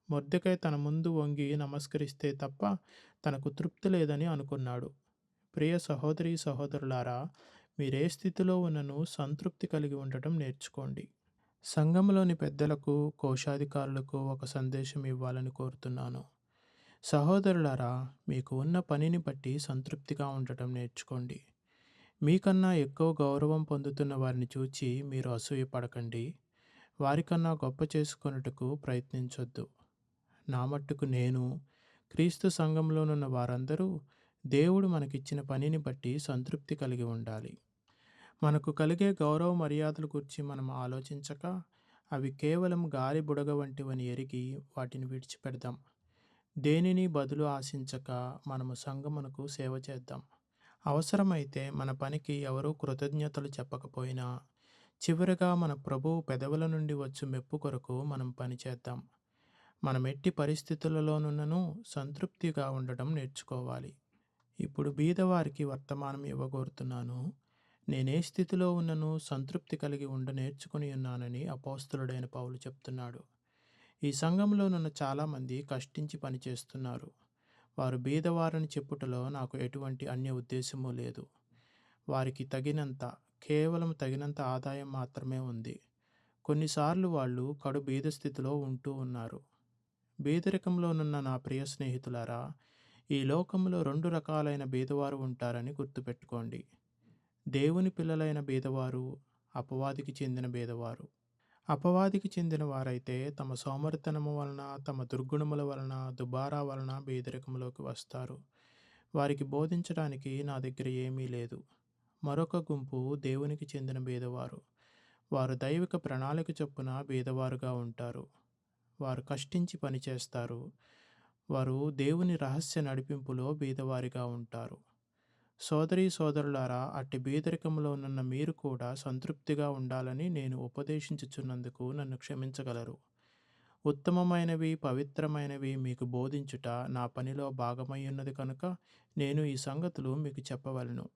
మొర్దెకై తన ముందు వంగి నమస్కరిస్తే తప్ప తనకు తృప్తి లేదని అనుకున్నాడు. ప్రియ సహోదరీ సహోదరులారా, మీరే స్థితిలో ఉన్నను సంతృప్తి కలిగి ఉండటం నేర్చుకోండి. సంఘములోని పెద్దలకు, కోశాధికారులకు ఒక సందేశం ఇవ్వాలని కోరుతున్నాను. సహోదరులారా, మీకు ఉన్న పనిని బట్టి సంతృప్తిగా ఉండటం నేర్చుకోండి. మీకన్నా ఎక్కువ గౌరవం పొందుతున్న వారిని చూచి మీరు అసూయపడకండి. వారికన్నా గొప్ప చేసుకొనుటకు ప్రయత్నించొద్దు. నా మట్టుకు నేను, క్రీస్తు సంఘంలోనున్న వారందరూ దేవుడు మనకిచ్చిన పనిని బట్టి సంతృప్తి కలిగి ఉండాలి. మనకు కలిగే గౌరవ మర్యాదల గురించి మనం ఆలోచించక, అవి కేవలం గాలి బుడగ వంటివని ఎరిగి వాటిని విడిచిపెడదాం. దేనిని బదులు ఆశించక మనము సంఘమునకు సేవ చేద్దాం. అవసరమైతే మన పనికి ఎవరూ కృతజ్ఞతలు చెప్పకపోయినా, చివరగా మన ప్రభువు పెదవుల నుండి వచ్చు మెప్పు కొరకు మనం పనిచేద్దాం. మనం ఎట్టి పరిస్థితులలోనున్నను సంతృప్తిగా ఉండటం నేర్చుకోవాలి. ఇప్పుడు బీదవారికి వర్తమానం ఇవ్వగోరుతున్నాను. నేనే స్థితిలో ఉన్నను సంతృప్తి కలిగి ఉండ నేర్చుకుని ఉన్నానని అపోస్తలుడైన పౌలు చెప్తున్నాడు. ఈ సంఘంలోనున్న చాలామంది కష్టించి పనిచేస్తున్నారు. వారు బీదవారని చెప్పుటలో నాకు ఎటువంటి అన్య ఉద్దేశము లేదు. వారికి తగినంత, కేవలం తగినంత ఆదాయం మాత్రమే ఉంది. కొన్నిసార్లు వాళ్ళు కడు బీద స్థితిలో ఉంటూ ఉన్నారు. బీదరికంలోనున్న నా ప్రియ స్నేహితులారా, ఈ లోకంలో 2 రకాలైన బీదవారు ఉంటారని గుర్తుపెట్టుకోండి. దేవుని పిల్లలైన బీదవారు, అపవాదికి చెందిన బీదవారు. అపవాదికి చెందిన వారైతే తమ సోమరితనము వలన, తమ దుర్గుణముల వలన, దుబారా వలన బీదరికంలోకి వస్తారు. వారికి బోధించడానికి నా దగ్గర ఏమీ లేదు. మరొక గుంపు దేవునికి చెందిన బీదవారు. వారు దైవిక ప్రణాళిక చొప్పున బీదవారుగా ఉంటారు. వారు కష్టించి పనిచేస్తారు. వారు దేవుని రహస్య నడిపింపులో బీదవారిగా ఉంటారు. సోదరీ సోదరులారా, అట్టి బీదరికంలో ఉన్న మీరు కూడా సంతృప్తిగా ఉండాలని నేను ఉపదేశించుచున్నందుకు నన్ను క్షమించగలరు. ఉత్తమమైనవి, పవిత్రమైనవి మీకు బోధించుట నా పనిలో భాగమయ్యున్నది కనుక నేను ఈ సంగతులు మీకు చెప్పవలెను.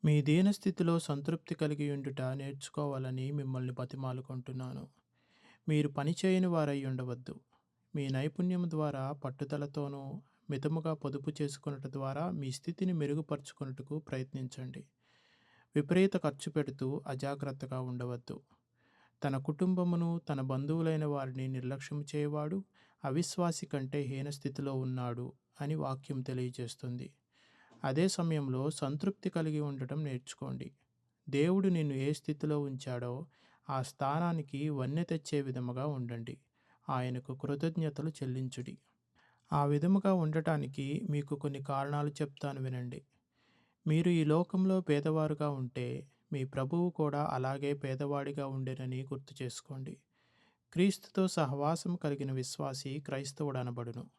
మీ దీనస్థితిలో సంతృప్తి కలిగి ఉండుట నేర్చుకోవాలని మిమ్మల్ని బతిమాలుకొంటున్నాను. మీరు పనిచేయని వారై ఉండవద్దు. మీ నైపుణ్యం ద్వారా పట్టుదలతోనూ మితముగా పొదుపు చేసుకొనుట ద్వారా మీ స్థితిని మెరుగుపరుచుకొనుటకు ప్రయత్నించండి. విపరీత ఖర్చు పెడుతూ అజాగ్రత్తగా ఉండవద్దు. తన కుటుంబమును, తన బంధువులైన వారిని నిర్లక్ష్యం చేయవాడు అవిశ్వాసి కంటే హీన స్థితిలో ఉన్నాడు అని వాక్యం తెలియజేస్తుంది. అదే సమయంలో సంతృప్తి కలిగి ఉండటం నేర్చుకోండి. దేవుడు నిన్ను ఏ స్థితిలో ఉంచాడో ఆ స్థానానికి వన్నె తెచ్చే విధముగా ఉండండి. ఆయనకు కృతజ్ఞతలు చెల్లించుడి. ఆ విధముగా ఉండటానికి మీకు కొన్ని కారణాలు చెప్తాను వినండి. మీరు ఈ లోకంలో పేదవారుగా ఉంటే మీ ప్రభువు కూడా అలాగే పేదవాడిగా ఉండెనని గుర్తు చేసుకోండి. క్రీస్తుతో సహవాసం కలిగిన విశ్వాసి క్రైస్తవుడు అనబడును.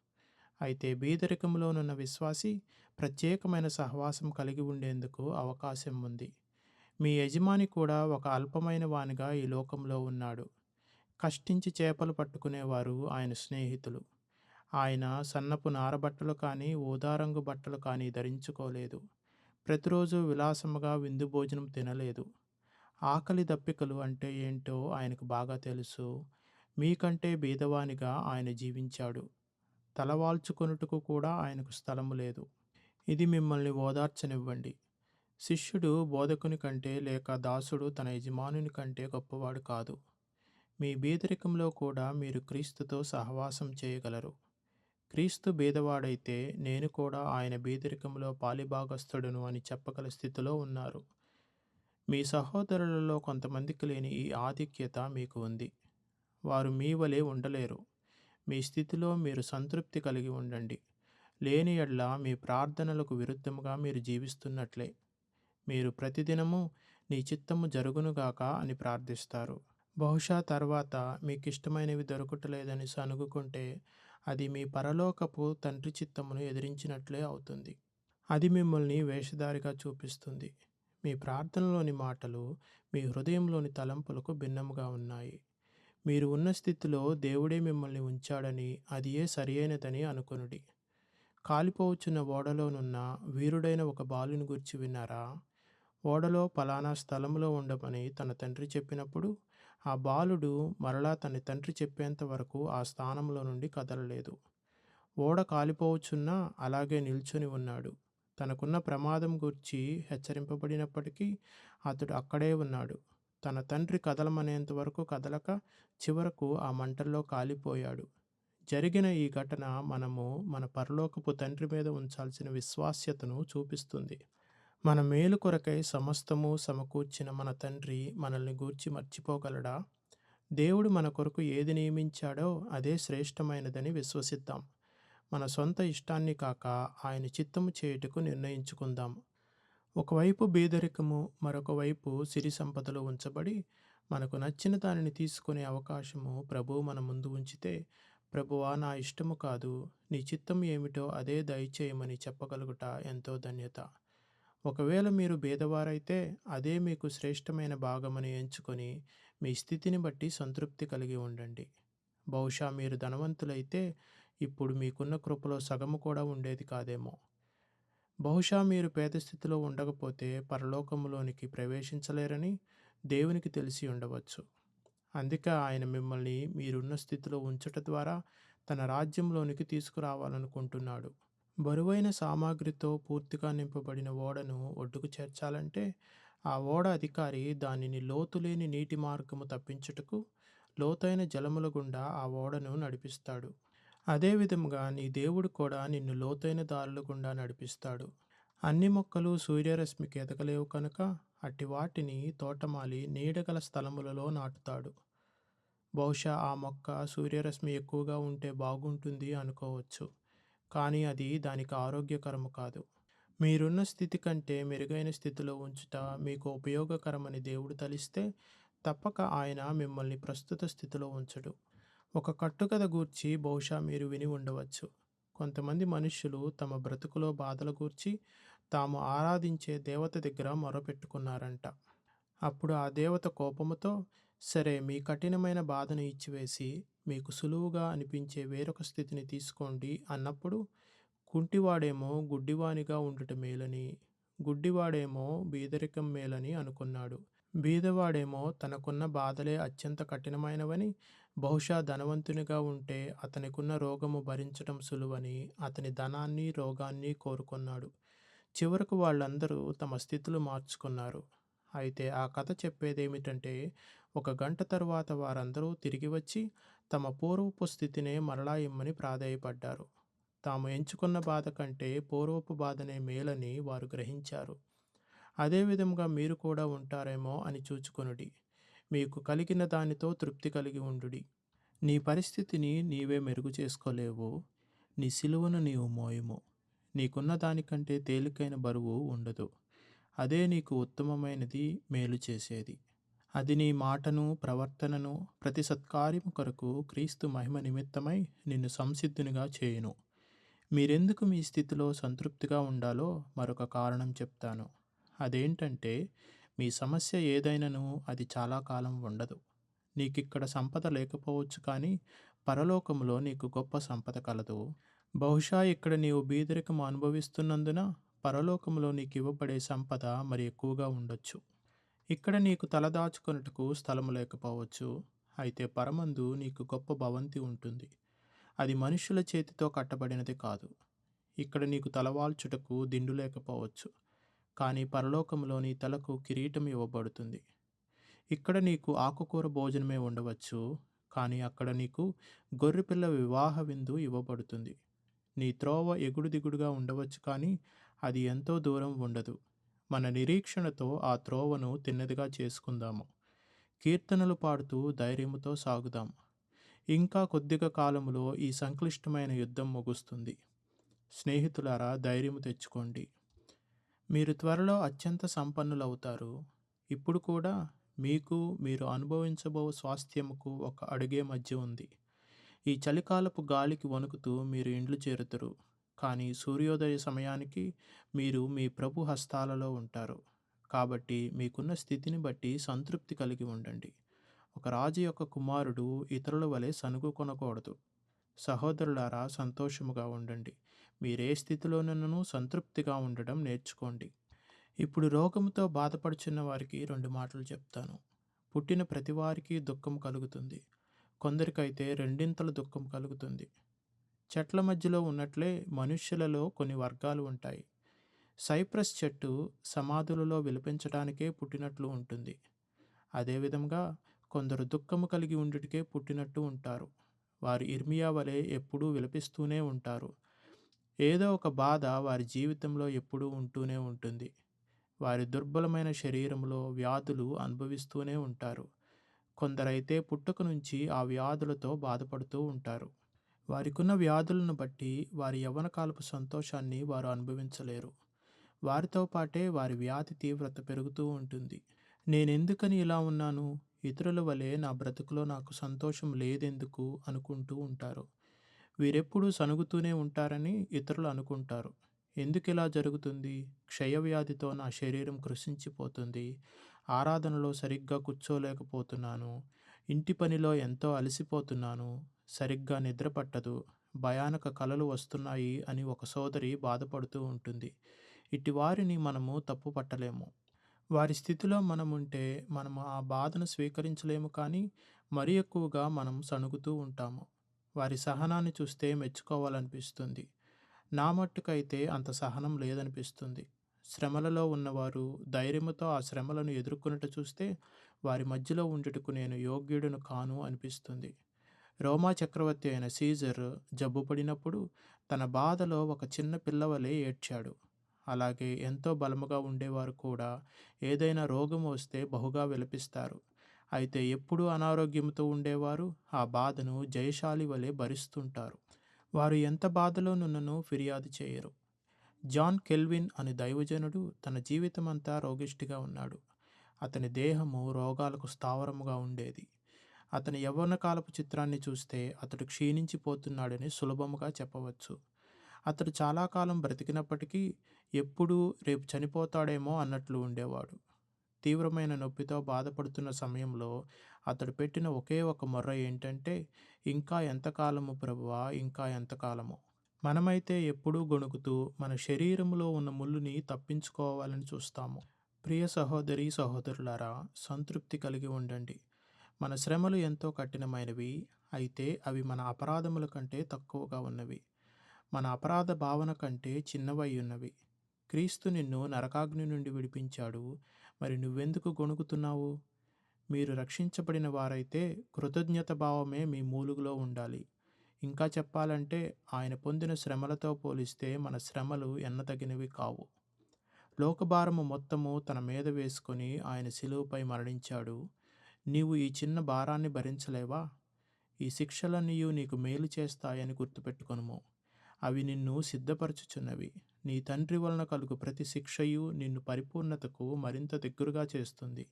అయితే బీదరికంలోనున్న విశ్వాసి ప్రత్యేకమైన సహవాసం కలిగి ఉండేందుకు అవకాశం ఉంది. మీ యజమాని కూడా ఒక అల్పమైన వానిగా ఈ లోకంలో ఉన్నాడు. కష్టించి చేపలు పట్టుకునేవారు ఆయన స్నేహితులు. ఆయన సన్నపు నారబట్టలు కానీ ఊదారంగు బట్టలు కానీ ధరించుకోలేదు. ప్రతిరోజు విలాసముగా విందు భోజనం తినలేదు. ఆకలి దప్పికలు అంటే ఏంటో ఆయనకు బాగా తెలుసు. మీకంటే బీదవానిగా ఆయన జీవించాడు. తలవాల్చుకొనుటకు కూడా ఆయనకు స్థలము లేదు. ఇది మిమ్మల్ని ఓదార్చనివ్వండి. శిష్యుడు బోధకుని కంటే లేక దాసుడు తన యజమానుని కంటే గొప్పవాడు కాదు. మీ బీదరికంలో కూడా మీరు క్రీస్తుతో సహవాసం చేయగలరు. క్రీస్తు బీదవాడైతే నేను కూడా ఆయన బీదరికంలో పాలిభాగస్థుడును అని చెప్పగల స్థితిలో ఉన్నారు. మీ సహోదరులలో కొంతమందికి లేని ఈ ఆధిక్యత మీకు ఉంది. వారు మీ వలె ఉండలేరు. మీ స్థితిలో మీరు సంతృప్తి కలిగి ఉండండి. లేని యెడల మీ ప్రార్థనలకు విరుద్ధముగా మీరు జీవిస్తున్నట్లే. మీరు ప్రతిదినము నీ చిత్తము జరుగునుగాక అని ప్రార్థిస్తారు. బహుశా తర్వాత మీకిష్టమైనవి దొరకటలేదని సణుగుకుంటే అది మీ పరలోకపు తండ్రి చిత్తమును ఎదిరించినట్లే అవుతుంది. అది మిమ్మల్ని వేషధారిగా చూపిస్తుంది. మీ ప్రార్థనలోని మాటలు మీ హృదయంలోని తలంపులకు భిన్నముగా ఉన్నాయి. మీరు ఉన్న స్థితిలో దేవుడే మిమ్మల్ని ఉంచాడని అదియే సరియైనదని అనుకొనుడి. కాలిపోవచ్చున్న ఓడలోనున్న వీరుడైన ఒక బాలుని గూర్చి విన్నారా? ఓడలో పలానా స్థలములో ఉండమని తన తండ్రి చెప్పినప్పుడు ఆ బాలుడు మరలా తన తండ్రి చెప్పేంత వరకు ఆ స్థానంలో నుండి కదలలేదు. ఓడ కాలిపోవచ్చున్నా అలాగే నిల్చొని ఉన్నాడు. తనకున్న ప్రమాదం గూర్చి హెచ్చరింపబడినప్పటికీ అతడు అక్కడే ఉన్నాడు. తన తండ్రి కదలమనేంత వరకు కదలక చివరకు ఆ మంటల్లో కాలిపోయాడు. జరిగిన ఈ ఘటన మనము మన పరలోకపు తండ్రి మీద ఉంచాల్సిన విశ్వాస్యతను చూపిస్తుంది. మన మేలు కొరకై సమస్తము సమకూర్చిన మన తండ్రి మనల్ని గూర్చి మర్చిపోగలడా? దేవుడు మన కొరకు ఏది నియమించాడో అదే శ్రేష్టమైనదని విశ్వసిద్దాం. మన సొంత ఇష్టాన్ని కాక ఆయన చిత్తము చేయుటకు నిర్ణయించుకుందాం. ఒకవైపు బీదరికము, మరొక వైపు సిరి సంపదలు ఉంచబడి మనకు నచ్చిన దానిని తీసుకునే అవకాశము ప్రభువు మన ముందు ఉంచితే, ప్రభువా నా ఇష్టము కాదు, నీ చిత్తం ఏమిటో అదే దయచేయమని చెప్పగలుగుట ఎంతో ధన్యత. ఒకవేళ మీరు బీదవారైతే అదే మీకు శ్రేష్టమైన భాగమని ఎంచుకొని మీ స్థితిని బట్టి సంతృప్తి కలిగి ఉండండి. బహుశా మీరు ధనవంతులైతే ఇప్పుడు మీకున్న కృపలో సగము కూడా ఉండేది కాదేమో. బహుశా మీరు పేద స్థితిలో ఉండకపోతే పరలోకములోనికి ప్రవేశించలేరని దేవునికి తెలిసి ఉండవచ్చు. అందుకే ఆయన మిమ్మల్ని మీరున్న స్థితిలో ఉంచుట ద్వారా తన రాజ్యంలోనికి తీసుకురావాలనుకుంటున్నాడు. బరువైన సామాగ్రితో పూర్తిగా నింపబడిన ఓడను ఒడ్డుకు చేర్చాలంటే ఆ ఓడ అధికారి దానిని లోతులేని నీటి మార్గము తప్పించుటకు లోతైన జలముల గుండా ఆ ఓడను నడిపిస్తాడు. అదే విధముగా నీ దేవుడు కూడా నిన్ను లోతైన దారుల గుండా నడిపిస్తాడు. అన్ని మొక్కలు సూర్యరశ్మికి ఎదగలేవు కనుక అట్టి వాటిని తోటమాలి నీడగల స్థలములలో నాటుతాడు. బహుశా ఆ మొక్క సూర్యరశ్మి ఎక్కువగా ఉంటే బాగుంటుంది అనుకోవచ్చు. కానీ అది దానికి ఆరోగ్యకరము కాదు. మీరున్న స్థితి కంటే మెరుగైన స్థితిలో ఉంచుట మీకు ఉపయోగకరమని దేవుడు తలిస్తే తప్పక ఆయన మిమ్మల్ని ప్రస్తుత స్థితిలో ఉంచడు. ఒక కట్టుకథ గూర్చి బహుశా మీరు విని ఉండవచ్చు. కొంతమంది మనుష్యులు తమ బ్రతుకులో బాధల గూర్చి తాము ఆరాధించే దేవత దగ్గర మొరపెట్టుకున్నారంట. అప్పుడు ఆ దేవత కోపముతో, సరే మీ కఠినమైన బాధను ఇచ్చివేసి మీకు సులువుగా అనిపించే వేరొక స్థితిని తీసుకోండి అన్నప్పుడు కుంటివాడేమో గుడ్డివానిగా ఉండుట మేలని, గుడ్డివాడేమో బీదరికం మేలని అనుకున్నాడు. బీదవాడేమో తనకున్న బాధలే అత్యంత కఠినమైనవని, బహుశా ధనవంతునిగా ఉంటే అతనికున్న రోగము భరించటం సులువని అతని ధనాన్ని రోగాన్ని కోరుకున్నాడు. చివరకు వాళ్ళందరూ తమ స్థితులు మార్చుకున్నారు. అయితే ఆ కథ చెప్పేదేమిటంటే ఒక గంట తరువాత వారందరూ తిరిగి వచ్చి తమ పూర్వపు స్థితినే మరలా ఇమ్మని ప్రాధేయపడ్డారు. తాము ఎంచుకున్న బాధ కంటే పూర్వపు బాధనే మేలని వారు గ్రహించారు. అదే విధంగా మీరు కూడా ఉంటారేమో అని చూచుకొనుడి. మీకు కలిగిన దానితో తృప్తి కలిగి ఉండుడి. నీ పరిస్థితిని నీవే మెరుగు చేసుకోలేవు. నీ సిలువను నీవు మోయుము. నీకున్న దానికంటే తేలికైన బరువు ఉండదు. అదే నీకు ఉత్తమమైనది, మేలు చేసేది. అది నీ మాటను, ప్రవర్తనను ప్రతి సత్కార్యము కొరకు క్రీస్తు మహిమ నిమిత్తమై నిన్ను సంసిద్ధునిగా చేయును. మీరెందుకు మీ స్థితిలో సంతృప్తిగా ఉండాలో మరొక కారణం చెప్తాను. అదేంటంటే, మీ సమస్య ఏదైనను అది చాలా కాలం ఉండదు. నీకిక్కడ సంపద లేకపోవచ్చు కానీ పరలోకములో నీకు గొప్ప సంపద కలదు. బహుశా ఇక్కడ నీవు బీదరికం అనుభవిస్తున్నందున పరలోకములో నీకు ఇవ్వబడే సంపద మరి ఎక్కువగా ఉండొచ్చు. ఇక్కడ నీకు తలదాచుకొనుటకు స్థలము లేకపోవచ్చు. అయితే పరమందు నీకు గొప్ప భవంతి ఉంటుంది. అది మనుష్యుల చేతితో కట్టబడినది కాదు. ఇక్కడ నీకు తలవాల్చుటకు దిండు లేకపోవచ్చు. కానీ పరలోకములో నీ తలకు కిరీటం ఇవ్వబడుతుంది. ఇక్కడ నీకు ఆకుకూర భోజనమే ఉండవచ్చు. కానీ అక్కడ నీకు గొర్రెపిల్ల వివాహ విందు ఇవ్వబడుతుంది. నీ త్రోవ ఎగుడు దిగుడుగా ఉండవచ్చు కానీ అది ఎంతో దూరం ఉండదు. మన నిరీక్షణతో ఆ త్రోవను తిన్నదిగా చేసుకుందాము. కీర్తనలు పాడుతూ ధైర్యముతో సాగుదాం. ఇంకా కొద్దిగా కాలములో ఈ సంక్లిష్టమైన యుద్ధం ముగుస్తుంది. స్నేహితులారా, ధైర్యము తెచ్చుకోండి. మీరు త్వరలో అత్యంత సంపన్నులవుతారు. ఇప్పుడు కూడా మీకు మీరు అనుభవించబో స్వాస్థ్యముకు ఒక అడుగే మధ్య ఉంది. ఈ చలికాలపు గాలికి వణుకుతూ మీరు ఇండ్లు చేరుతారు. కానీ సూర్యోదయ సమయానికి మీరు మీ ప్రభు హస్తాలలో ఉంటారు. కాబట్టి మీకున్న స్థితిని బట్టి సంతృప్తి కలిగి ఉండండి. ఒక రాజు యొక్క కుమారుడు ఇతరుల వలె సనుగు కొనకూడదు. సహోదరులారా, సంతోషముగా ఉండండి. మీరే స్థితిలోనూ సంతృప్తిగా ఉండడం నేర్చుకోండి. ఇప్పుడు రోగముతో బాధపడుచున్న వారికి 2 మాటలు చెప్తాను. పుట్టిన ప్రతివారికి దుఃఖం కలుగుతుంది. కొందరికైతే రెండింతల దుఃఖం కలుగుతుంది. చెట్ల మధ్యలో ఉన్నట్లే మనుష్యులలో కొన్ని వర్గాలు ఉంటాయి. సైప్రస్ చెట్టు సమాధులలో విలపించడానికే పుట్టినట్లు ఉంటుంది. అదేవిధంగా కొందరు దుఃఖము కలిగి ఉండుటకే పుట్టినట్టు ఉంటారు. వారు ఇర్మియా వలె ఎప్పుడూ విలపిస్తూనే ఉంటారు. ఏదో ఒక బాధ వారి జీవితంలో ఎప్పుడూ ఉంటూనే ఉంటుంది. వారి దుర్బలమైన శరీరంలో వ్యాధులు అనుభవిస్తూనే ఉంటారు. కొందరైతే పుట్టుక నుంచి ఆ వ్యాధులతో బాధపడుతూ ఉంటారు. వారికున్న వ్యాధులను బట్టి వారి యవ్వనకాలపు సంతోషాన్ని వారు అనుభవించలేరు. వారితో పాటే వారి వ్యాధి తీవ్రత పెరుగుతూ ఉంటుంది. నేనెందుకని ఇలా ఉన్నాను? ఇతరుల వలె నా బ్రతుకులో నాకు సంతోషం లేదెందుకు అనుకుంటూ ఉంటారు. వీరెప్పుడూ సనుగుతూనే ఉంటారని ఇతరులు అనుకుంటారు. ఎందుకిలా జరుగుతుంది? క్షయవ్యాధితో నా శరీరం కృశించిపోతుంది. ఆరాధనలో సరిగ్గా కూర్చోలేకపోతున్నాను. ఇంటి పనిలో ఎంతో అలసిపోతున్నాను. సరిగ్గా నిద్ర పట్టదు. భయానక కలలు వస్తున్నాయి అని ఒక సోదరి బాధపడుతూ ఉంటుంది. ఇట్టి వారిని మనము తప్పు పట్టలేము. వారి స్థితిలో మనముంటే మనము ఆ బాధను స్వీకరించలేము కానీ మరి ఎక్కువగా మనం సణుగుతూ ఉంటాము. వారి సహనాన్ని చూస్తే మెచ్చుకోవాలనిపిస్తుంది. నా మట్టుకైతే అంత సహనం లేదనిపిస్తుంది. శ్రమలలో ఉన్నవారు ధైర్యముతో ఆ శ్రమలను ఎదుర్కొనుట చూస్తే వారి మధ్యలో ఉండుటకు నేను యోగ్యుడును కాను అనిపిస్తుంది. రోమా చక్రవర్తి అయిన సీజర్ జబ్బుపడినప్పుడు తన బాధలో ఒక చిన్న పిల్లవలే ఏడ్చాడు. అలాగే ఎంతో బలముగా ఉండేవారు కూడా ఏదైనా రోగం వస్తే బహుగా విలపిస్తారు. అయితే ఎప్పుడూ అనారోగ్యంతో ఉండేవారు ఆ బాధను జయశాలి వలె భరిస్తుంటారు. వారు ఎంత బాధలోనున్నను ఫిర్యాదు చేయరు. జాన్ కెల్విన్ అనే దైవజనుడు తన జీవితమంతా రోగిష్టిగా ఉన్నాడు. అతని దేహము రోగాలకు స్థావరముగా ఉండేది. అతని యవ్వనకాలపు చిత్రాన్ని చూస్తే అతడు క్షీణించిపోతున్నాడని సులభముగా చెప్పవచ్చు. అతడు చాలా కాలం బ్రతికినప్పటికీ ఎప్పుడూ రేపు చనిపోతాడేమో అన్నట్లు ఉండేవాడు. తీవ్రమైన నొప్పితో బాధపడుతున్న సమయంలో అతడు పెట్టిన ఒకే ఒక మొర్ర ఏంటంటే, ఇంకా ఎంతకాలము ప్రభువా, ఇంకా ఎంతకాలము. మనమైతే ఎప్పుడూ గొణుకుతూ మన శరీరములో ఉన్న ముళ్ళుని తప్పించుకోవాలని చూస్తాము. ప్రియ సహోదరి సహోదరులారా, సంతృప్తి కలిగి ఉండండి. మన శ్రమలు ఎంతో కఠినమైనవి. అయితే అవి మన అపరాధముల కంటే తక్కువగా ఉన్నవి. మన అపరాధ భావన కంటే చిన్నవై ఉన్నవి. క్రీస్తు నిన్ను నరకాగ్ని నుండి విడిపించాడు. మరి నువ్వెందుకు గొణుకుతున్నావు? మీరు రక్షించబడిన వారైతే కృతజ్ఞత భావమే మీ మూలుగులో ఉండాలి. ఇంకా చెప్పాలంటే ఆయన పొందిన శ్రమలతో పోలిస్తే మన శ్రమలు ఎన్నతగినవి కావు. లోకభారము మొత్తము తన మీద వేసుకొని ఆయన శిలువపై మరణించాడు. నీవు ఈ చిన్న భారాన్ని భరించలేవా? ఈ శిక్షలన్నీయు నీకు మేలు చేస్తాయని గుర్తుపెట్టుకొనుము. అవి నిన్ను సిద్ధపరచుచున్నవి. నీ తండ్రి వలన కలుగు ప్రతి శిక్షయు నిన్ను పరిపూర్ణతకు మరింత దగ్గరగా చేస్తుంది.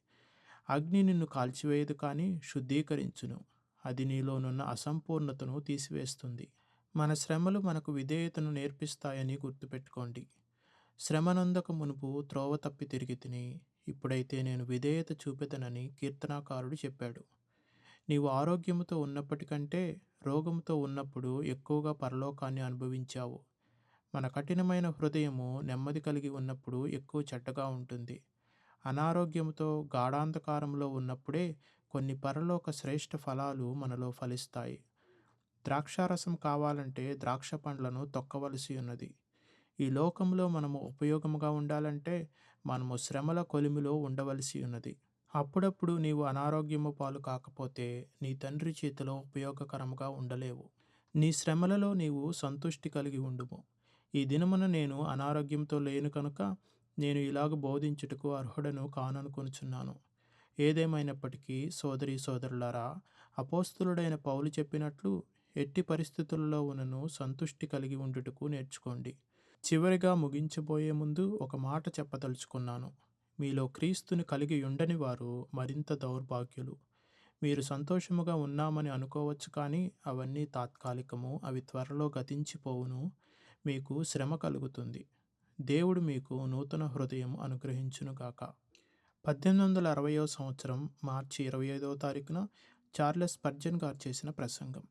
అగ్ని నిన్ను కాల్చివేయదు కానీ శుద్ధీకరించును. అది నీలోనున్న అసంపూర్ణతను తీసివేస్తుంది. మన శ్రమలు మనకు విధేయతను నేర్పిస్తాయని గుర్తుపెట్టుకోండి. శ్రమనందక మునుపు త్రోవ తప్పి తిరిగి తిని, ఇప్పుడైతే నేను విధేయత చూపెదనని కీర్తనాకారుడు చెప్పాడు. నీవు ఆరోగ్యముతో ఉన్నప్పటికంటే రోగముతో ఉన్నప్పుడు ఎక్కువగా పరలోకాన్ని అనుభవించావు. మన కఠినమైన హృదయము నెమ్మది కలిగి ఉన్నప్పుడు ఎక్కువ చెడ్డగా ఉంటుంది. అనారోగ్యముతో గాఢాంధకారంలో ఉన్నప్పుడే కొన్ని పరలోక శ్రేష్ఠ ఫలాలు మనలో ఫలిస్తాయి. ద్రాక్షారసం కావాలంటే ద్రాక్ష పండ్లను తొక్కవలసి ఉన్నది. ఈ లోకంలో మనము ఉపయోగముగా ఉండాలంటే మనము శ్రమల కొలిమిలో ఉండవలసి ఉన్నది. అప్పుడప్పుడు నీవు అనారోగ్యము పాలు కాకపోతే నీ తండ్రి చేతిలో ఉపయోగకరముగా ఉండలేవు. నీ శ్రమలలో నీవు సంతుష్టి కలిగి ఉండుము. ఈ దినమున నేను అనారోగ్యంతో లేను కనుక నేను ఇలాగ బోధించుటకు అర్హుడను కాననుకొనుచున్నాను. ఏదేమైనప్పటికీ సోదరీ సోదరులారా, అపోస్తలుడైన పౌలు చెప్పినట్లు ఎట్టి పరిస్థితులలో ఉన్నను సంతుష్టి కలిగి ఉండుటకు నేర్చుకోండి. చివరిగా ముగించబోయే ముందు ఒక మాట చెప్పదలుచుకున్నాను. మీలో క్రీస్తుని కలిగి ఉండని వారు మరింత దౌర్భాగ్యులు. మీరు సంతోషముగా ఉన్నామని అనుకోవచ్చు కానీ అవన్నీ తాత్కాలికము. అవి త్వరలో గతించిపోవును. మీకు శ్రమ కలుగుతుంది. దేవుడు మీకు నూతన హృదయం అనుగ్రహించునుగాక. 1860 సంవత్సరం మార్చి 25వ తారీఖున చార్లెస్ స్పర్జన్ గారు చేసిన ప్రసంగం.